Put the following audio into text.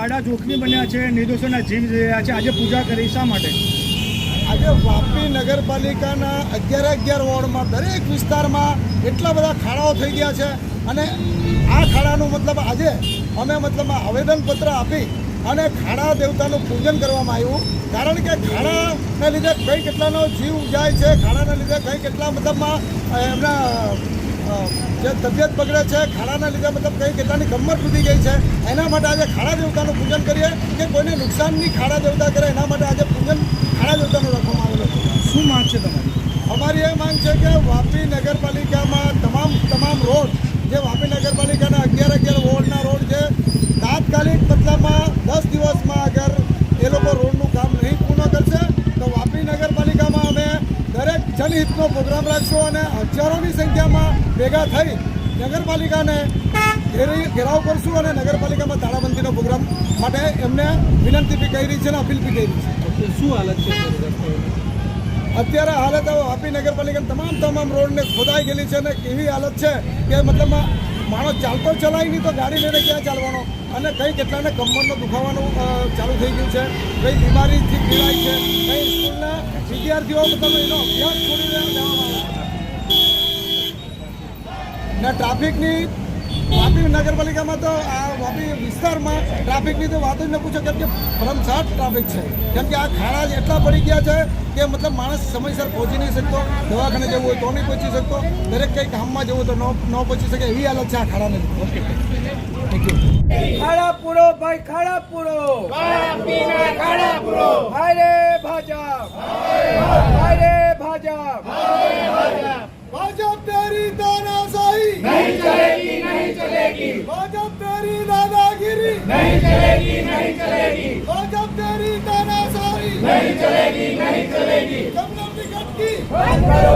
ખાડા જોખમી બન્યા છે, નિર્દોષોના જીવ રહ્યા છે, આજે પૂજા કરી શા માટે? આજે વાપી નગરપાલિકાના 11 વોર્ડમાં દરેક વિસ્તારમાં એટલા બધા ખાડાઓ થઈ ગયા છે અને આ ખાડાનું મતલબ આજે અમે આવેદનપત્ર આપી અને ખાડા દેવતાનું પૂજન કરવામાં આવ્યું. કારણ કે ખાડાને લીધે કઈ કેટલાનો જીવ જાય છે, ખાડાના લીધે કઈ કેટલા એમના જે તબિયત બગડે છે, ખાડાના લીધે કઈ કેટલાની કમર તૂટી ગઈ છે. એના માટે આજે ખાડા દેવતાનું પૂજન કરીએ કે કોઈને નુકસાનની ખાડા દેવતા કરે, એના માટે આજે પૂજન ખાડા દેવતાનું રાખવામાં આવેલું છે. શું માંગ છે તમારી? અમારી એ માંગ છે કે વાપી નગરપાલિકામાં તમામ રોડ જે વાપી નગરપાલિકાના 11 વોર્ડના રોડ છે, તાત્કાલિક 10 દિવસમાં અગર એ લોકો રોડનું કામ નહીં પૂર્ણ કરશે તો વાપી નગરપાલિકામાં અમે દરેક જનહિતનો પ્રોગ્રામ રાખશું અને હજારોની સંખ્યામાં ભેગા થઈ નગરપાલિકાને ઘેરાવ કરશું અને નગરપાલિકામાં તાળાબંધીનો પ્રોગ્રામ માટે એમને વિનંતી બી કરી છે અને અપીલ બી કરી છે. શું હાલત છે અત્યારે હાલત વાપી નગરપાલિકાના તમામ રોડને ખોદાઈ ગયેલી છે અને એવી હાલત છે કે માણસ ચાલતો ચલાય નહીં તો ગાડી લઈને ક્યાં ચાલવાનો, અને કઈ કેટલાને કમરનો દુખાવાનું ચાલુ થઈ ગયું છે, કઈ બીમારીથી પીડાય છે, કઈ સ્કૂલના વિદ્યાર્થીઓ એનો અભ્યાસ છોડી જવામાં ને ટ્રાફિકની વાપી નગરપાલિકામાં તો આ વાપી વિસ્તારમાં ટ્રાફિકની તો વાત જ ન પૂછો, કેમ કે ભરમસાટ ટ્રાફિક છે. કેમ કે આ ખાડા જ એટલા પડી ગયા છે કે માણસ સમયસર પહોંચી નહીં શકતો, દવાખાને જવું હોય તો નહીં પહોંચી શકતો, દરેક કંઈ કામમાં જવું તો ન પહોંચી શકે, એવી હાલત છે આ ખાડાને. Okay, thank you. ખાડા પૂરો ભાઈ, ખાડા પૂરો, ખાડા પૂરો. હાય રે ભાજપ, હાય રે ભાજપ, ભાજપ તેરી તાનાશાહી નહીં ચલેગી, નહીં ચલેગી. ભાજપ તેરી દાદાગીરી નહીં ચલેગી, નહીં ચલેગી. ભાજપ તેરી તાનાશાહી નહીં ચલેગી, નહીં ચલેગી. કમલમની કટકી બંધ કરો.